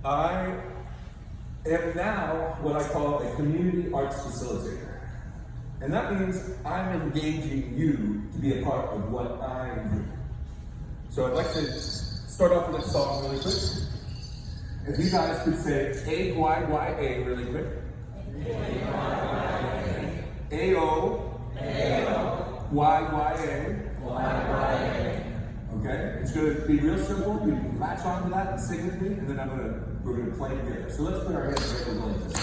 I am now what I call a community arts facilitator. And that means I'm engaging you to be a part of what I do. So I'd like to start off with a song really quick. If you guys could say A-Y-Y-A really quick. A-O. Y-Y-A. Okay? It's going to be real simple. You can latch onto that and sing with me, and then we're going to play together. So let's put our hands together like this.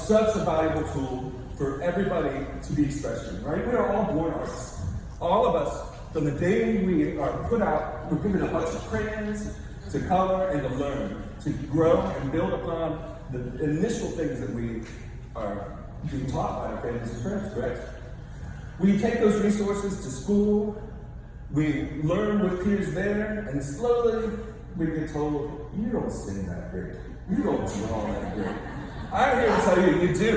Such a valuable tool for everybody to be expressing, right? We are all born artists. All of us, from the day we are put out, we're given a bunch of crayons to color and to learn, to grow and build upon the initial things that we are being taught by our families and friends, correct? We take those resources to school, we learn with peers there, and slowly we get told, you don't sing that great, you don't draw that great. I'm here to tell you, you do.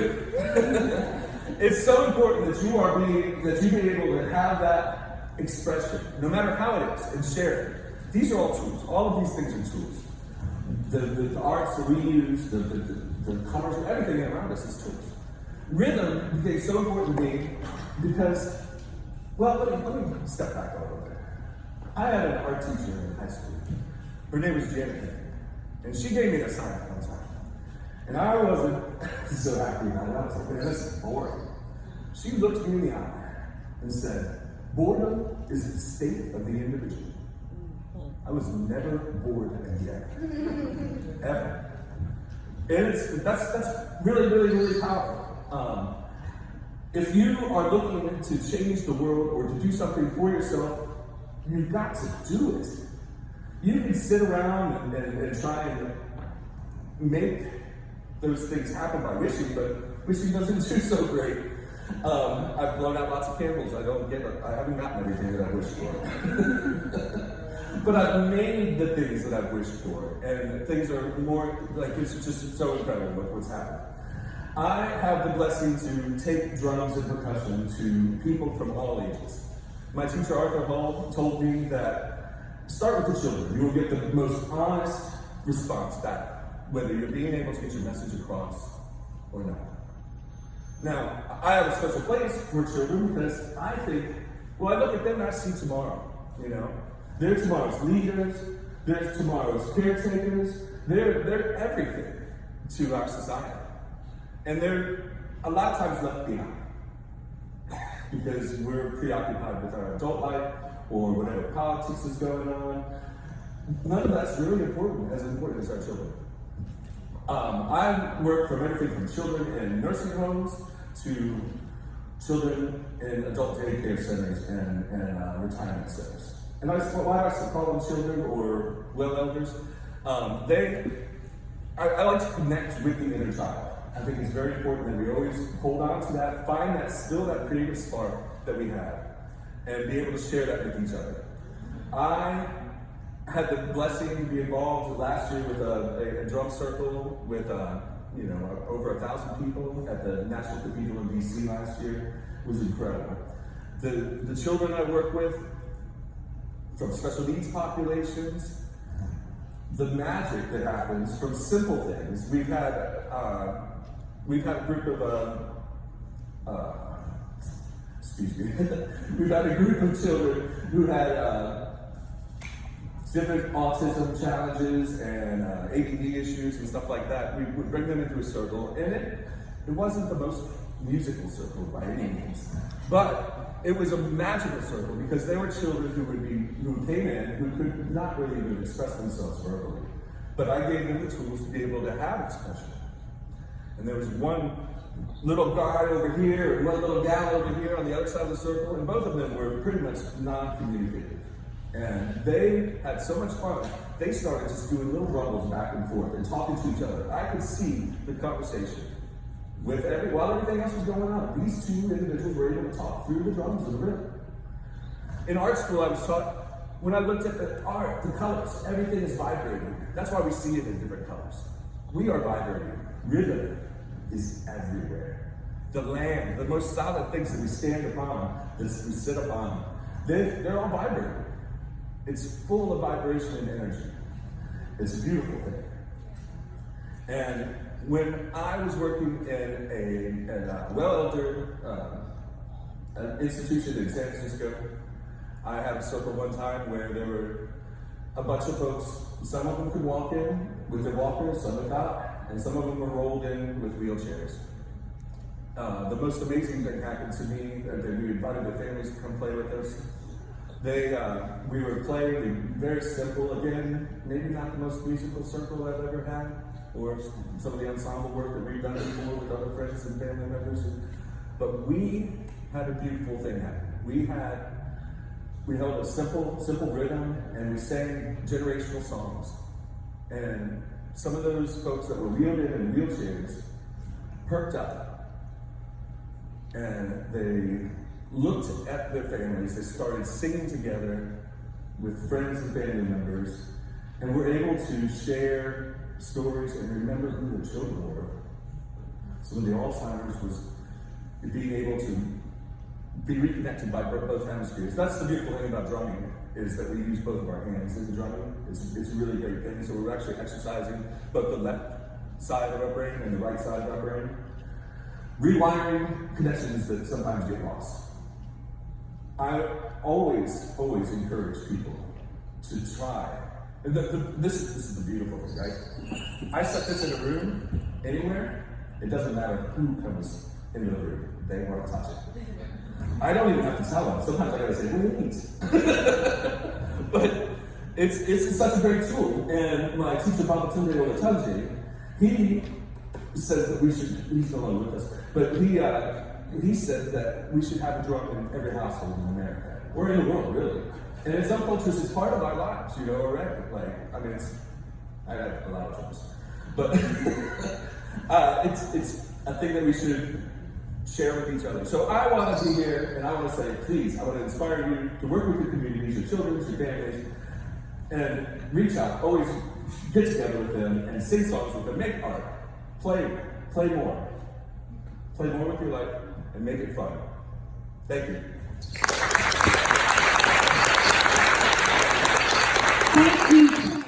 It's so important that you be able to have that expression, no matter how it is, and share it. These are all tools. All of these things are tools. The arts that we use, the commerce, everything around us is tools. Rhythm became so important to me because, well, let me step back a little bit. I had an art teacher in high school. Her name was Janet, and she gave me an assignment one time. And I wasn't so happy about it. I was like, man, this is boring. She looked me in the eye and said, boredom is the state of the individual. I was never bored again. Ever. And that's really, really, really powerful. If you are looking to change the world or to do something for yourself, you've got to do it. You can sit around and try and make those things happen by wishing, but wishing doesn't do so great. I've blown out lots of candles. I haven't gotten everything that I wished for. But I've made the things that I've wished for, and things are more, like, it's just so incredible what's happened. I have the blessing to take drums and percussion to people from all ages. My teacher, Arthur Hall, told me that start with the children. You will get the most honest response back, whether you're being able to get your message across or not. Now, I have a special place for children because I think, well, I look at them and I see tomorrow, you know? They're tomorrow's leaders, they're tomorrow's caretakers, they're everything to our society. And they're a lot of times left behind because we're preoccupied with our adult life or whatever politics is going on. None of that's really important as our children. I work from everything from children in nursing homes to children in adult daycare centers and retirement centers. And why I call them children or well elders, I like to connect with the inner child. I think it's very important that we always hold on to that, find that creative spark that we have, and be able to share that with each other. I had the blessing to be involved last year with a drum circle with over 1,000 people at the National Cathedral in DC last year. It was incredible. The children I work with, from special needs populations, the magic that happens from simple things. We've had a group of we've had a group of children who had different autism challenges and ADD issues and stuff like that. We would bring them into a circle, and it wasn't the most musical circle by any means, but it was a magical circle because there were children who came in who could not really even express themselves verbally. But I gave them the tools to be able to have expression. And there was one little guy over here and one little gal over here on the other side of the circle, and both of them were pretty much non-communicative. And they had so much fun, they started just doing little rumbles back and forth and talking to each other. I could see the conversation. While everything else was going on, these two individuals were able to talk through the drums and the rhythm. In art school, I was taught, when I looked at the art, the colors, everything is vibrating. That's why we see it in different colors. We are vibrating. Rhythm is everywhere. The land, the most solid things that we stand upon, that we sit upon, they're all vibrating. It's full of vibration and energy. It's a beautiful thing. And when I was working in a well-elder institution in San Francisco, I had a circle one time where there were a bunch of folks. Some of them could walk in with their walkers, some would not, and some of them were rolled in with wheelchairs. The most amazing thing happened to me, that we invited their families to come play with us. We were playing very simple, again, maybe not the most musical circle I've ever had, or some of the ensemble work that we've done before with other friends and family members. But we had a beautiful thing happen. We held a simple rhythm, and we sang generational songs. And some of those folks that were wheeled in wheelchairs perked up, and they looked at their families. They started singing together with friends and family members, and were able to share stories and remember who their children were. Some of the Alzheimer's was being able to be reconnected by both hemispheres. That's the beautiful thing about drumming, is that we use both of our hands in the drumming. It's a really great thing. So we're actually exercising both the left side of our brain and the right side of our brain, rewiring connections that sometimes get lost. I always encourage people to try. And this is the beautiful thing, right? I set this in a room, anywhere, it doesn't matter who comes into the room. They want to touch it. I don't even have to tell them. Sometimes I gotta say, wait. But it's such a great tool. And my teacher, Babatunde Olatunji, he says that we should, he's no longer with us, but he said that we should have a drum in every household in America, or in the world, really. And in some cultures, it's part of our lives, you know, already. Like, I mean, I have a lot of jobs, but it's a thing that we should share with each other. So I want to be here, and I want to say, please, I want to inspire you to work with your communities, your children, your families, and reach out. Always get together with them and sing songs with them. Make art. Play more. Play more with your life and make it fun. Thank you. Thank you.